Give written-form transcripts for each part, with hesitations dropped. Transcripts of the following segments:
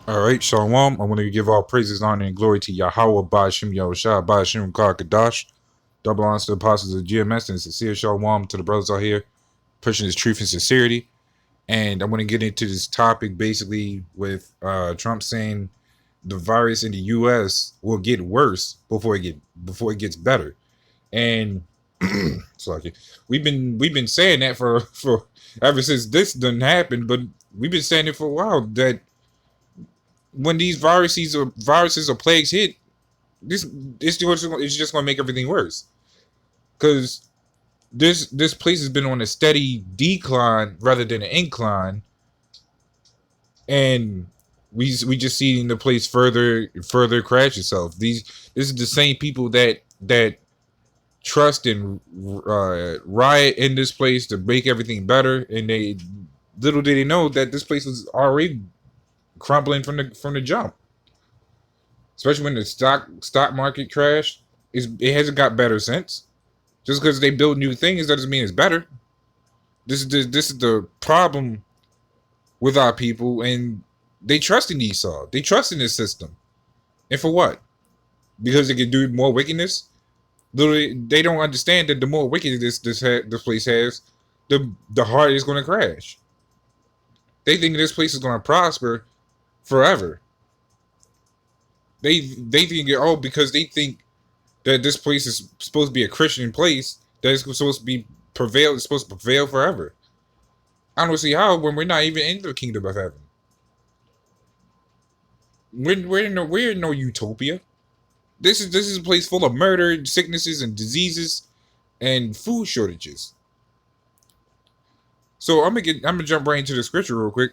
All right, Shalom. I want to give all praises, honor, and glory to Yahweh, Ba'ashim Yahushua, Ba'ashim Kadash. Double honors to the apostles of GMS and sincere Shalom to the brothers out here pushing this truth and sincerity. And I want to get into this topic basically with Trump saying the virus in the U.S. will get worse before it gets better. And so like, we've been saying that for ever since this didn't happen, but we've been saying it for a while that when these viruses or plagues hit, this it's just going to make everything worse. Because this place has been on a steady decline rather than an incline, and we just seeing the place further crash itself. This is the same people that trust and riot in this place to make everything better, and they little did they know that this place was already crumbling from the jump. Especially when the stock market crashed, it hasn't got better since. Just because they build new things doesn't mean it's better. This is the problem with our people, and they trust in Esau. They trust in this system, and for what? Because they can do more wickedness. Literally, they don't understand that the more wickedness this place has, the harder it's going to crash. They think this place is going to prosper forever. They think because they think that this place is supposed to be a Christian place that it's supposed to be prevail. It's supposed to prevail forever. I don't see how when we're not even in the kingdom of heaven. We're in no utopia. This is a place full of murder, sicknesses, and diseases, and food shortages. So I'm gonna jump right into the scripture real quick.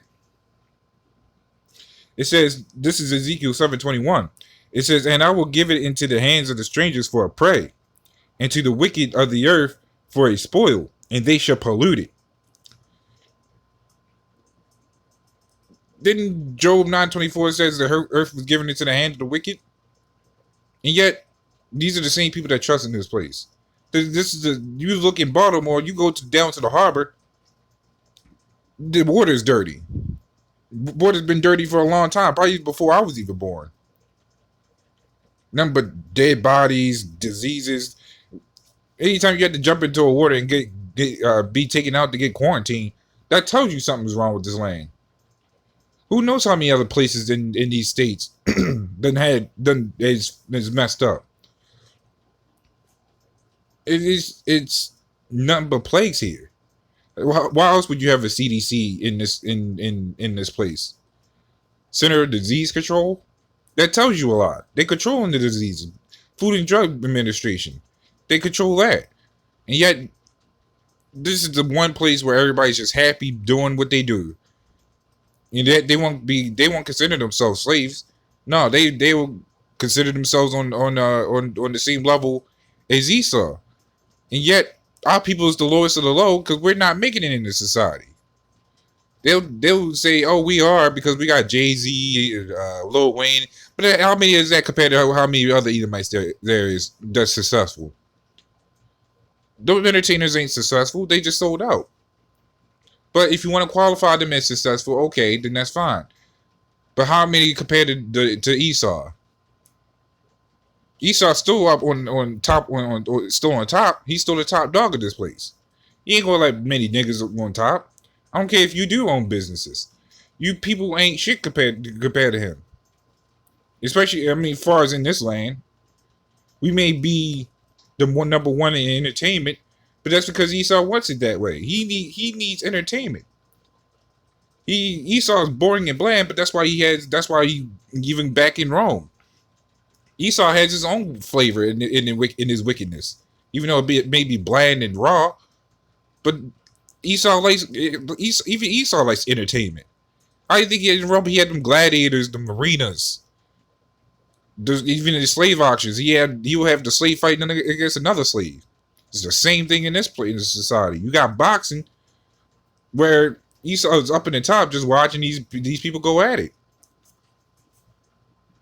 It says, this is Ezekiel 7:21. It says, and I will give it into the hands of the strangers for a prey, and to the wicked of the earth for a spoil, and they shall pollute it. Didn't Job 9:24 says the earth was given into the hand of the wicked? And yet, these are the same people that trust in this place. You look in Baltimore, you go down to the harbor, the water is dirty. Water's been dirty for a long time, probably before I was even born. Nothing but dead bodies, diseases. Anytime you have to jump into a water and be taken out to get quarantined, that tells you something's wrong with this land. Who knows how many other places in these states is messed up? It's nothing but plagues here. Why else would you have a CDC in this place? Center of Disease Control? That tells you a lot. They control the disease. Food and Drug Administration. They control that. And yet, this is the one place where everybody's just happy doing what they do. And they won't consider themselves slaves. No, they will consider themselves on the same level as Esau. And yet, our people is the lowest of the low because we're not making it in this society. They'll say, "Oh, we are because we got Jay-Z, Lil Wayne." But how many is that compared to how many other Edomites there is that's successful? Those entertainers ain't successful. They just sold out. But if you want to qualify them as successful, okay, then that's fine. But how many compared to Esau? Esau's still up on top, still on top. He's still the top dog of this place. He ain't gonna let many niggas on top. I don't care if you do own businesses. You people ain't shit compared to him. Especially, I mean, as far as in this land, we may be the number one in entertainment, but that's because Esau wants it that way. He needs entertainment. Esau's boring and bland, but that's why he even back in Rome. Esau has his own flavor in his wickedness, even though it may be bland and raw. But Esau likes entertainment. I think in Rome he had them gladiators, the marinas, even the slave auctions. He will have the slave fighting against another slave. It's the same thing in this society. You got boxing, where Esau is up in the top, just watching these people go at it.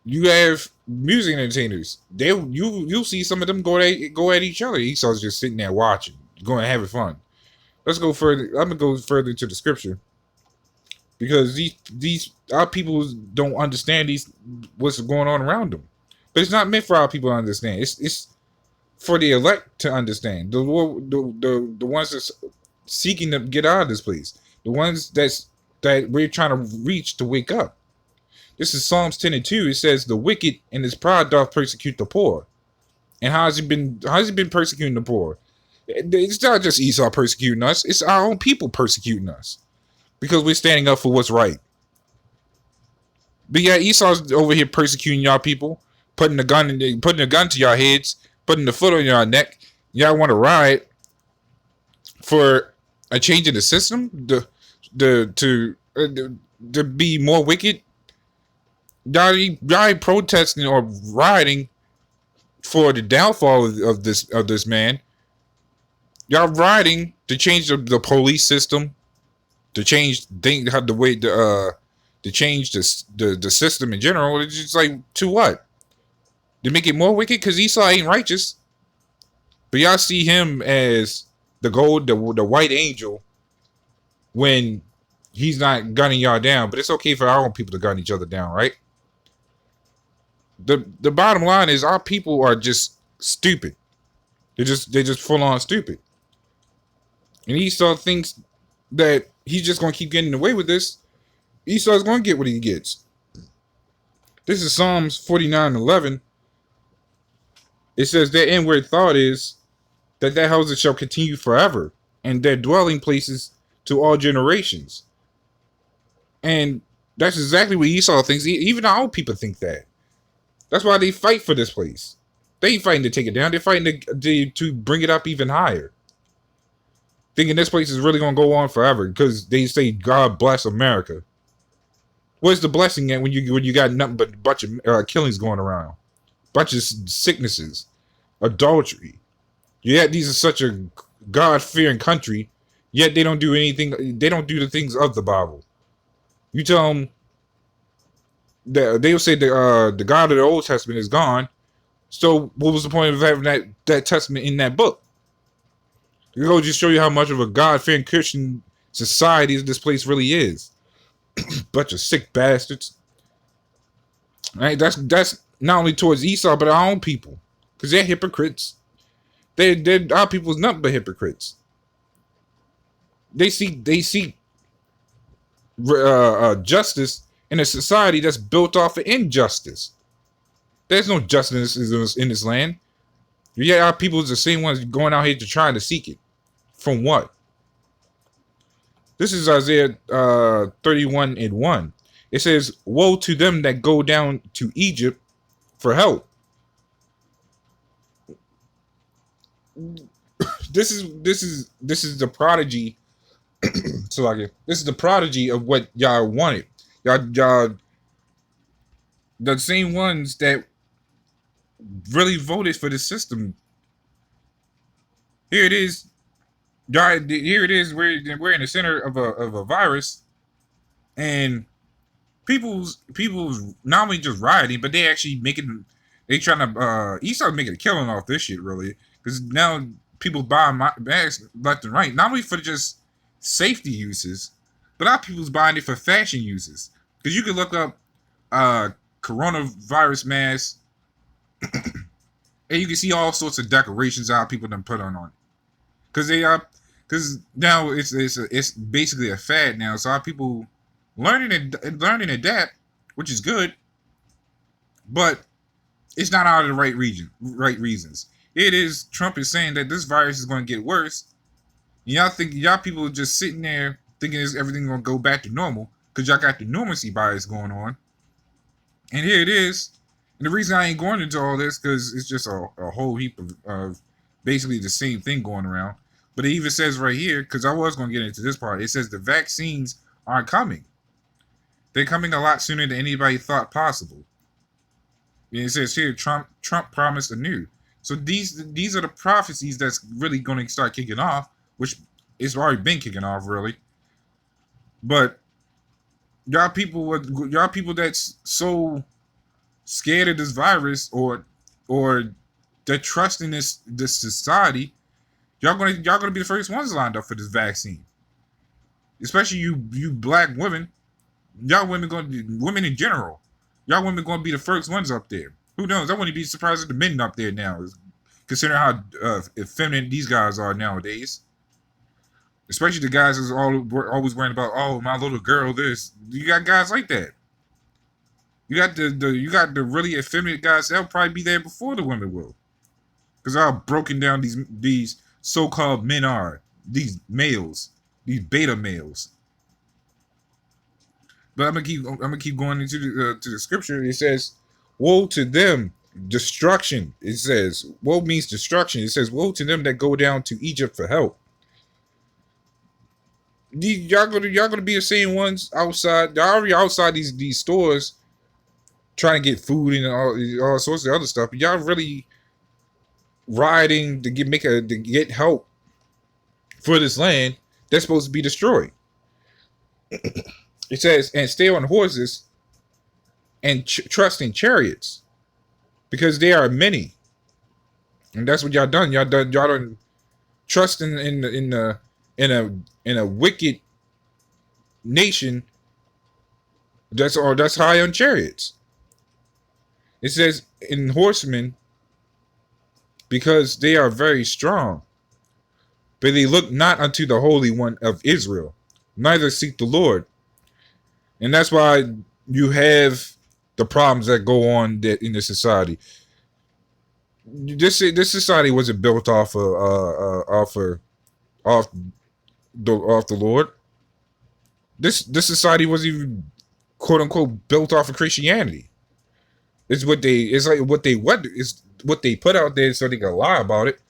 You have music entertainers. You'll see some of them go at each other. Esau's just sitting there watching, going having fun. Let's go further. I'm gonna go further into the scripture. because these our people don't understand what's going on around them. But it's not meant for our people to understand. It's for the elect to understand. The ones that's seeking to get out of this place. The ones that we're trying to reach to wake up. This is Psalms 10:2. It says, "The wicked in his pride doth persecute the poor." And how has he been persecuting the poor? It's not just Esau persecuting us. It's our own people persecuting us because we're standing up for what's right. But yeah, Esau's over here persecuting y'all people, putting a gun to y'all heads, putting the foot on y'all neck. Y'all want to riot for a change in the system, to be more wicked. Y'all protesting or rioting for the downfall of this man. Y'all rioting to change the police system, to change the way to change the system in general. It's just like, to what? To make it more wicked? Because Esau ain't righteous. But y'all see him as the white angel when he's not gunning y'all down. But it's okay for our own people to gun each other down, right? The bottom line is our people are just stupid. They're just full on stupid. And Esau thinks that he's just gonna keep getting away with this. Esau's gonna get what he gets. This is Psalms 49:11. It says, "Their inward thought is that their houses shall continue forever, and their dwelling places to all generations." And that's exactly what Esau thinks. Even our own people think that. That's why they fight for this place. They ain't fighting to take it down. They're fighting to bring it up even higher. Thinking this place is really going to go on forever because they say, "God bless America." Where's the blessing at when you got nothing but a bunch of killings going around? Bunch of sicknesses, adultery. Yet these are such a God-fearing country, yet they don't do anything. They don't do the things of the Bible. You tell them that they'll say the God of the Old Testament is gone. So what was the point of having that testament in that book? It will just show you how much of a God-fearing Christian society this place really is. Bunch of sick bastards. Right? That's not only towards Esau, but our own people, because they're hypocrites. Our people is nothing but hypocrites. They seek justice in a society that's built off of injustice. There's no justice in this land. Yeah, our people is the same ones going out here to try to seek it. From what? This is Isaiah 31:1. It says, "Woe to them that go down to Egypt for help." This is the prodigy. So like, this is the prodigy of what y'all wanted. Y'all, the same ones that really voted for the system. Here it is. Here it is. We're in the center of a virus, and people's not only just rioting, but they actually trying to Esau making a killing off this shit, really, because now people buying bags left and right, not only for just safety uses, but our people's buying it for fashion uses. Because you can look up coronavirus masks, and you can see all sorts of decorations our people done put on it. Because now it's basically a fad now. So our people learning and adapt, which is good, but it's not out of the right reasons. It is, Trump is saying that this virus is going to get worse. Y'all think y'all people are just sitting there thinking everything's going to go back to normal because y'all got the normalcy bias going on. And here it is. And the reason I ain't going into all this because it's just a whole heap of basically the same thing going around. But it even says right here, because I was going to get into this part, it says the vaccines aren't coming. They're coming a lot sooner than anybody thought possible. And it says here, Trump promised anew. So these are the prophecies that's really going to start kicking off, which it's already been kicking off, really. But y'all people that's so scared of this virus or they're trusting this society, y'all gonna be the first ones lined up for this vaccine. Especially you black women. Y'all women women in general. Y'all women gonna be the first ones up there. Who knows? I wouldn't be surprised if the men up there now, considering how effeminate these guys are nowadays. Especially the guys who's always worrying about, oh, my little girl. This, you got guys like that. You got the really effeminate guys that'll probably be there before the women will, because how broken down these so-called men are. These males, these beta males. But I'm gonna keep going into to the scripture. It says, "Woe to them, destruction." It says, "Woe" means destruction. It says, "Woe to them that go down to Egypt for help." Y'all gonna be the same ones outside. Y'all already outside these stores trying to get food and all sorts of other stuff. But y'all really rioting to get help for this land that's supposed to be destroyed. It says, "And stay on horses and trust in chariots, because they are many." And that's what y'all done. Y'all done trust in a wicked nation that's high on chariots. It says, "In horsemen, because they are very strong, but they look not unto the Holy One of Israel, neither seek the Lord." And that's why you have the problems that go on in the society. This society wasn't built off the Lord. This society wasn't even, quote unquote, built off of Christianity. It's what they put out there so they can lie about it.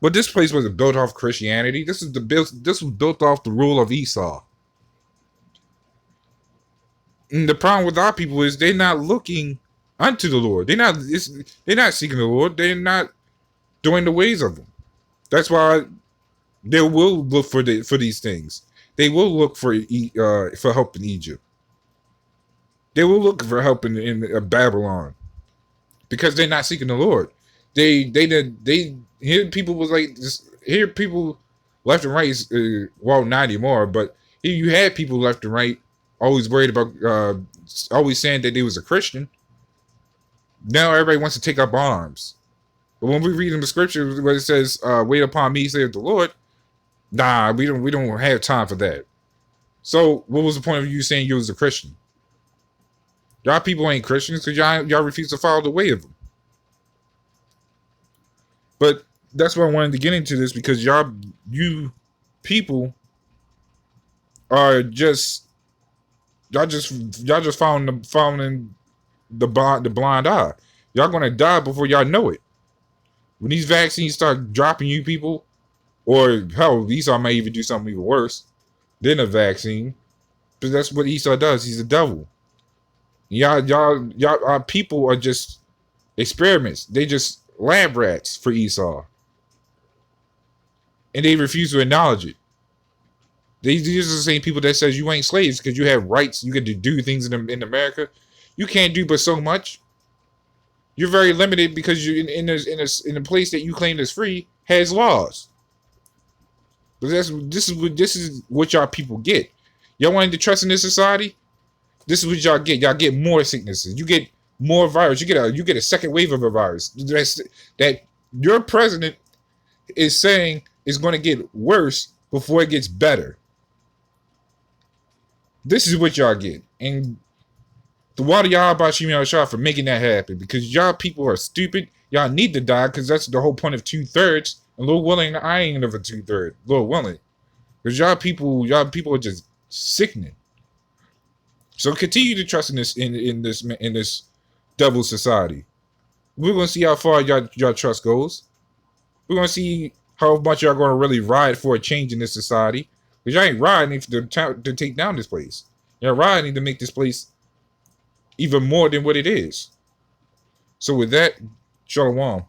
But this place wasn't built off Christianity. This was built off the rule of Esau. And the problem with our people is they're not looking unto the Lord. They're not seeking the Lord. They're not doing the ways of Him. That's why they will look for these things. They will look for help in Egypt. They will look for help in Babylon, because they're not seeking the Lord. They hear people was like this. Hear people left and right. Well, not anymore, but you had people left and right always worried about, always saying that they was a Christian. Now everybody wants to take up arms. But when we read in the scripture where it says, "Wait upon me, saith the Lord," nah, we don't have time for that. So what was the point of you saying you was a Christian? Y'all people ain't Christians because y'all refuse to follow the way of them. But that's why I wanted to get into this, because you people are just following the blind eye. Y'all gonna die before y'all know it. When these vaccines start dropping you people, or hell, Esau may even do something even worse than a vaccine. But that's what Esau does. He's a devil. Our people are just experiments. They just lab rats for Esau, and they refuse to acknowledge it. These are the same people that says you ain't slaves because you have rights. You get to do things in America. You can't do but so much. You're very limited because you're in a place that you claim is free has laws. But this is what y'all people get. Y'all wanting to trust in this society? This is what y'all get. Y'all get more sicknesses. You get more virus. You get a second wave of a virus that your president is saying is going to get worse before it gets better. This is what y'all get. And the water y'all about Shimei Shah for making that happen, because y'all people are stupid. Y'all need to die, because that's the whole point of 2/3. And Lord willing, I ain't of a 2/3. Lord willing. Because y'all people are just sickening. So continue to trust in this devil society. We're gonna see how far y'all trust goes. We're gonna see how much y'all gonna really ride for a change in this society. Because y'all ain't riding to take down this place. Y'all riding to make this place even more than what it is. So with that, shalom.